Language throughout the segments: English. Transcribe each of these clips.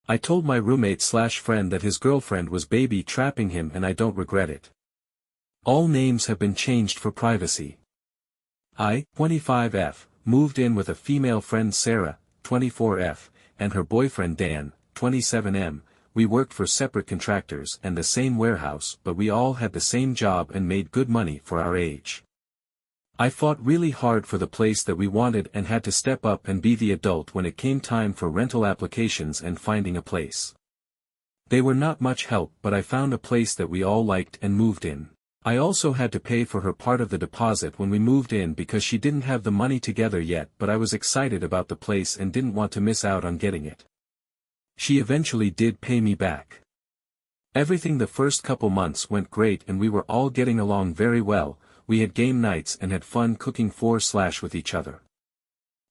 I told my roommate/friend that his girlfriend was baby trapping him and I don't regret it. All names have been changed for privacy. I, 25F, moved in with a female friend Sarah, 24F, and her boyfriend Dan, 27M. We worked for separate contractors and the same warehouse, but we all had the same job and made good money for our age. I fought really hard for the place that we wanted and had to step up and be the adult when it came time for rental applications and finding a place. They were not much help, but I found a place that we all liked and moved in. I also had to pay for her part of the deposit when we moved in because she didn't have the money together yet, but I was excited about the place and didn't want to miss out on getting it. She eventually did pay me back. Everything the first couple months went great and we were all getting along very well. We had game nights and had fun cooking with each other.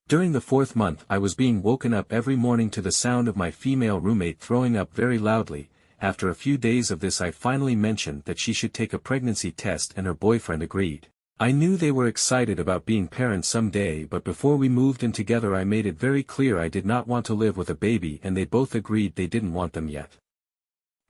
During the 4th month I was being woken up every morning to the sound of my female roommate throwing up very loudly. After a few days of this I finally mentioned that she should take a pregnancy test and her boyfriend agreed. I knew they were excited about being parents someday, but before we moved in together I made it very clear I did not want to live with a baby and they both agreed they didn't want them yet.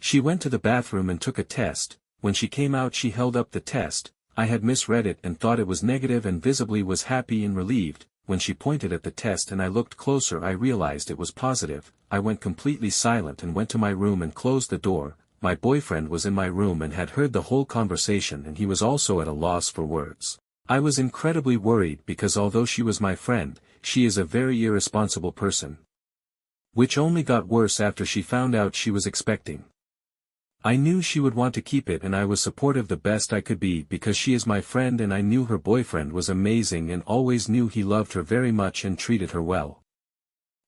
She went to the bathroom and took a test. When she came out she held up the test. I had misread it and thought it was negative and visibly was happy and relieved. When she pointed at the test and I looked closer I realized it was positive. I went completely silent and went to my room and closed the door. My boyfriend was in my room and had heard the whole conversation and he was also at a loss for words. I was incredibly worried because although she was my friend, she is a very irresponsible person. Which only got worse after she found out she was expecting. I knew she would want to keep it and I was supportive the best I could be because she is my friend and I knew her boyfriend was amazing and always knew he loved her very much and treated her well.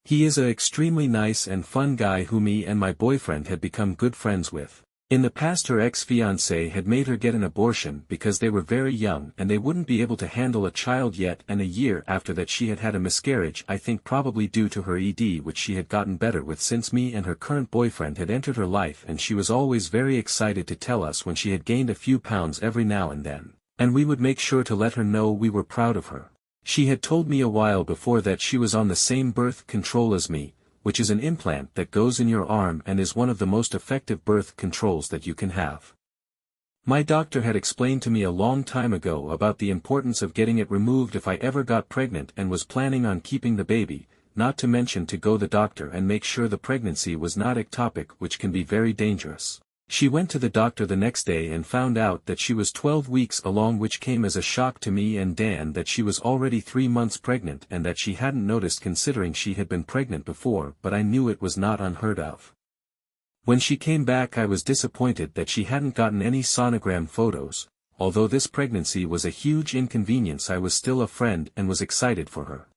He is a extremely nice and fun guy who me and my boyfriend had become good friends with. In the past her ex-fiancé had made her get an abortion because they were very young and they wouldn't be able to handle a child yet, and a year after that she had had a miscarriage, I think probably due to her ED, which she had gotten better with since me and her current boyfriend had entered her life, and she was always very excited to tell us when she had gained a few pounds every now and then, and we would make sure to let her know we were proud of her. She had told me a while before that she was on the same birth control as me, which is an implant that goes in your arm and is one of the most effective birth controls that you can have. My doctor had explained to me a long time ago about the importance of getting it removed if I ever got pregnant and was planning on keeping the baby, not to mention to go the doctor and make sure the pregnancy was not ectopic, which can be very dangerous. She went to the doctor the next day and found out that she was 12 weeks along, which came as a shock to me and Dan that she was already 3 months pregnant and that she hadn't noticed considering she had been pregnant before, but I knew it was not unheard of. When she came back I was disappointed that she hadn't gotten any sonogram photos. Although this pregnancy was a huge inconvenience I was still a friend and was excited for her.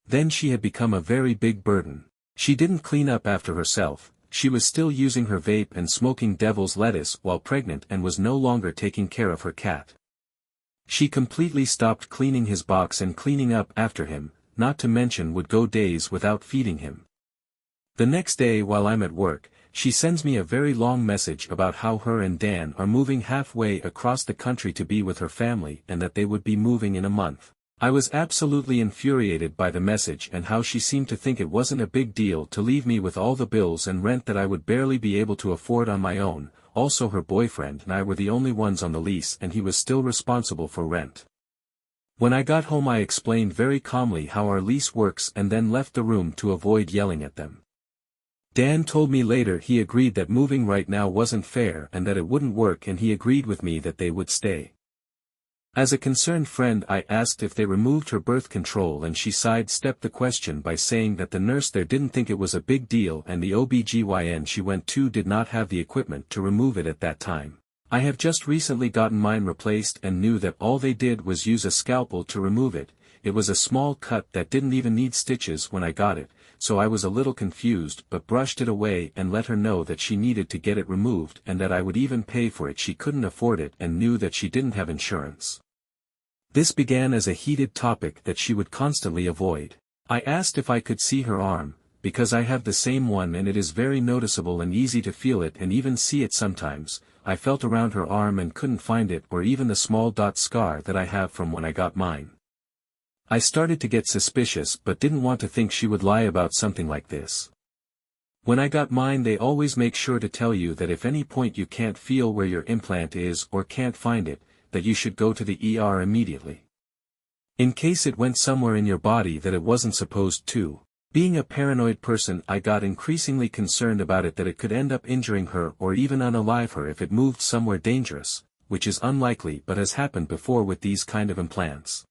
Then she had become a very big burden. She didn't clean up after herself. She was still using her vape and smoking devil's lettuce while pregnant and was no longer taking care of her cat. She completely stopped cleaning his box and cleaning up after him, not to mention would go days without feeding him. The next day while I'm at work, she sends me a very long message about how her and Dan are moving halfway across the country to be with her family and that they would be moving in a month. I was absolutely infuriated by the message and how she seemed to think it wasn't a big deal to leave me with all the bills and rent that I would barely be able to afford on my own. Also her boyfriend and I were the only ones on the lease and he was still responsible for rent. When I got home I explained very calmly how our lease works and then left the room to avoid yelling at them. Dan told me later he agreed that moving right now wasn't fair and that it wouldn't work, and he agreed with me that they would stay. As a concerned friend I asked if they removed her birth control and she sidestepped the question by saying that the nurse there didn't think it was a big deal and the OBGYN she went to did not have the equipment to remove it at that time. I have just recently gotten mine replaced and knew that all they did was use a scalpel to remove it. It was a small cut that didn't even need stitches when I got it, so I was a little confused but brushed it away and let her know that she needed to get it removed and that I would even pay for it. She couldn't afford it and knew that she didn't have insurance. This began as a heated topic that she would constantly avoid. I asked if I could see her arm, because I have the same one and it is very noticeable and easy to feel it and even see it sometimes. I felt around her arm and couldn't find it or even the small dot scar that I have from when I got mine. I started to get suspicious but didn't want to think she would lie about something like this. When I got mine, they always make sure to tell you that if any point you can't feel where your implant is or can't find it, that you should go to the ER immediately. In case it went somewhere in your body that it wasn't supposed to. Being a paranoid person, I got increasingly concerned about it, that it could end up injuring her or even unalive her if it moved somewhere dangerous, which is unlikely but has happened before with these kind of implants.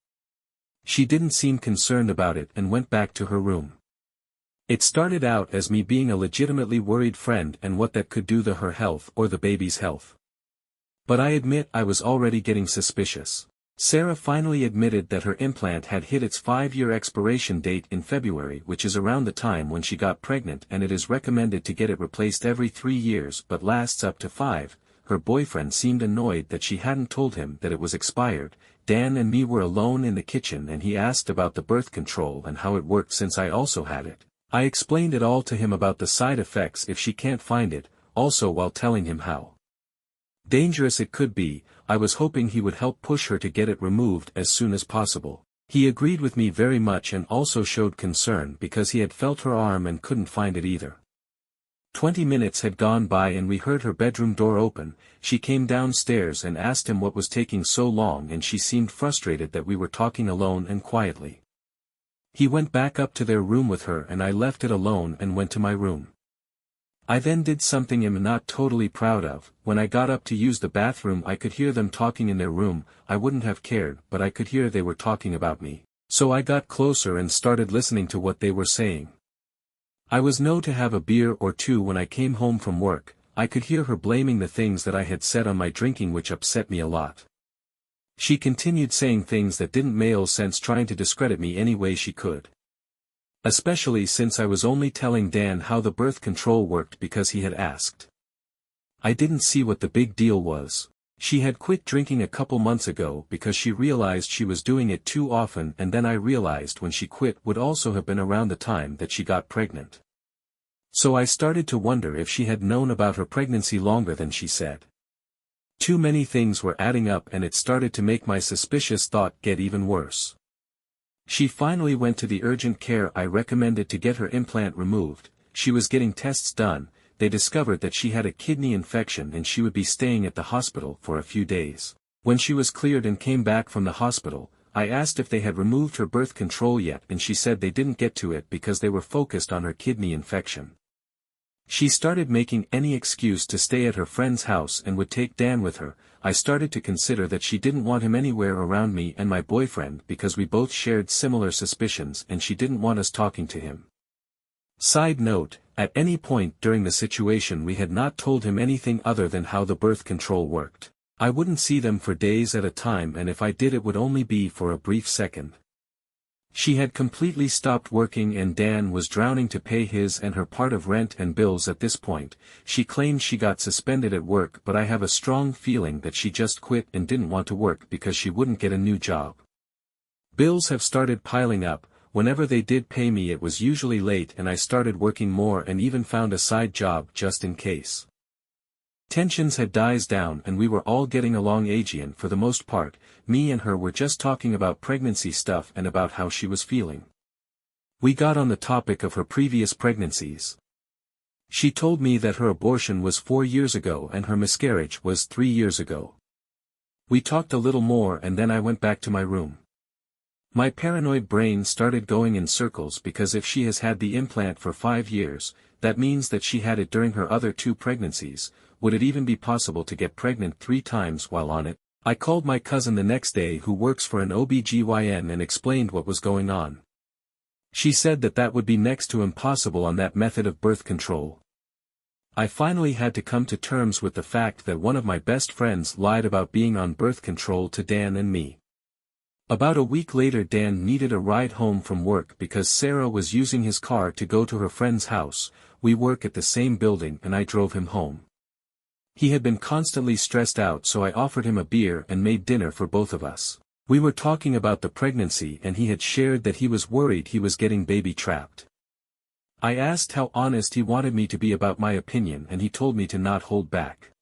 She didn't seem concerned about it and went back to her room. It started out as me being a legitimately worried friend and what that could do to her health or the baby's health. But I admit I was already getting suspicious. Sarah finally admitted that her implant had hit its 5-year expiration date in February, which is around the time when she got pregnant, and it is recommended to get it replaced every 3 years but lasts up to 5. Her boyfriend seemed annoyed that she hadn't told him that it was expired. Dan and me were alone in the kitchen and he asked about the birth control and how it worked since I also had it. I explained it all to him about the side effects if she can't find it, also while telling him how dangerous it could be. I was hoping he would help push her to get it removed as soon as possible. He agreed with me very much and also showed concern because he had felt her arm and couldn't find it either. 20 minutes had gone by and we heard her bedroom door open. She came downstairs and asked him what was taking so long, and she seemed frustrated that we were talking alone and quietly. He went back up to their room with her and I left it alone and went to my room. I then did something I'm not totally proud of. When I got up to use the bathroom, I could hear them talking in their room. I wouldn't have cared, but I could hear they were talking about me. So I got closer and started listening to what they were saying. I was known to have a beer or two when I came home from work. I could hear her blaming the things that I had said on my drinking, which upset me a lot. She continued saying things that didn't make sense, trying to discredit me any way she could. Especially since I was only telling Dan how the birth control worked because he had asked. I didn't see what the big deal was. She had quit drinking a couple months ago because she realized she was doing it too often, and then I realized when she quit would also have been around the time that she got pregnant. So I started to wonder if she had known about her pregnancy longer than she said. Too many things were adding up and it started to make my suspicious thought get even worse. She finally went to the urgent care I recommended to get her implant removed. She was getting tests done. They discovered that she had a kidney infection and she would be staying at the hospital for a few days. When she was cleared and came back from the hospital, I asked if they had removed her birth control yet, and she said they didn't get to it because they were focused on her kidney infection. She started making any excuse to stay at her friend's house and would take Dan with her. I started to consider that she didn't want him anywhere around me and my boyfriend because we both shared similar suspicions and she didn't want us talking to him. Side note, at any point during the situation we had not told him anything other than how the birth control worked. I wouldn't see them for days at a time, and if I did it would only be for a brief second. She had completely stopped working and Dan was drowning to pay his and her part of rent and bills at this point. She claimed she got suspended at work, but I have a strong feeling that she just quit and didn't want to work because she wouldn't get a new job. Bills have started piling up. Whenever they did pay me it was usually late, and I started working more and even found a side job just in case. Tensions had died down and we were all getting along Aegean for the most part. Me and her were just talking about pregnancy stuff and about how she was feeling. We got on the topic of her previous pregnancies. She told me that her abortion was 4 years ago and her miscarriage was 3 years ago. We talked a little more and then I went back to my room. My paranoid brain started going in circles because if she has had the implant for 5 years, that means that she had it during her other 2 pregnancies. Would it even be possible to get pregnant 3 times while on it? I called my cousin the next day who works for an OBGYN and explained what was going on. She said that that would be next to impossible on that method of birth control. I finally had to come to terms with the fact that one of my best friends lied about being on birth control to Dan and me. About a week later Dan needed a ride home from work because Sarah was using his car to go to her friend's house. We work at the same building and I drove him home. He had been constantly stressed out, so I offered him a beer and made dinner for both of us. We were talking about the pregnancy and he had shared that he was worried he was getting baby trapped. I asked how honest he wanted me to be about my opinion and he told me to not hold back.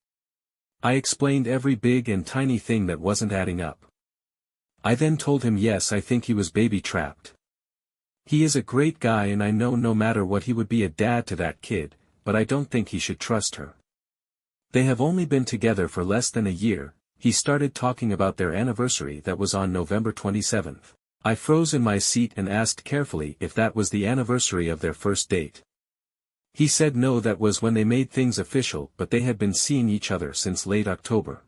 I explained every big and tiny thing that wasn't adding up. I then told him yes, I think he was baby trapped. He is a great guy and I know no matter what he would be a dad to that kid, but I don't think he should trust her. They have only been together for less than a year. He started talking about their anniversary that was on November 27th. I froze in my seat and asked carefully if that was the anniversary of their first date. He said no, that was when they made things official, but they had been seeing each other since late October.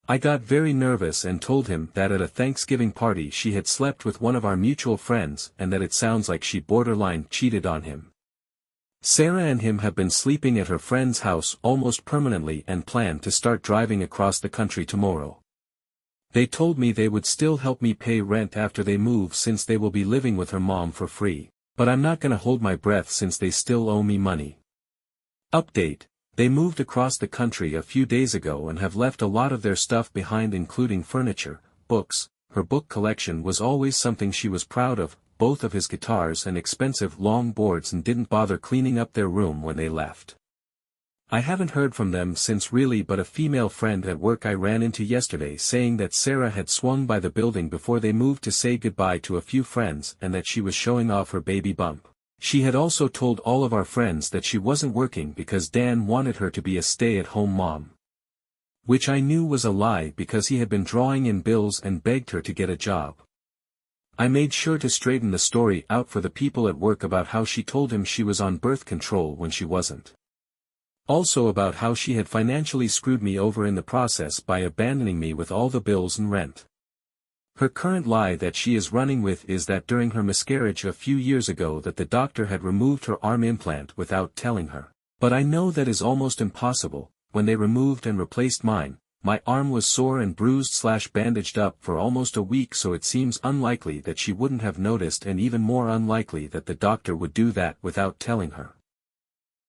I got very nervous and told him that at a Thanksgiving party she had slept with one of our mutual friends and that it sounds like she borderline cheated on him. Sarah and him have been sleeping at her friend's house almost permanently and plan to start driving across the country tomorrow. They told me they would still help me pay rent after they move since they will be living with her mom for free, but I'm not gonna hold my breath since they still owe me money. Update: they moved across the country a few days ago and have left a lot of their stuff behind, including furniture, books. Her book collection was always something she was proud of, both of his guitars and expensive long boards, and didn't bother cleaning up their room when they left. I haven't heard from them since really, but a female friend at work I ran into yesterday saying that Sarah had swung by the building before they moved to say goodbye to a few friends and that she was showing off her baby bump. She had also told all of our friends that she wasn't working because Dan wanted her to be a stay-at-home mom. Which I knew was a lie because he had been drawing in bills and begged her to get a job. I made sure to straighten the story out for the people at work about how she told him she was on birth control when she wasn't. Also about how she had financially screwed me over in the process by abandoning me with all the bills and rent. Her current lie that she is running with is that during her miscarriage a few years ago that the doctor had removed her arm implant without telling her. But I know that is almost impossible. When they removed and replaced mine, my arm was sore and bruised/bandaged up for almost a week, so it seems unlikely that she wouldn't have noticed, and even more unlikely that the doctor would do that without telling her.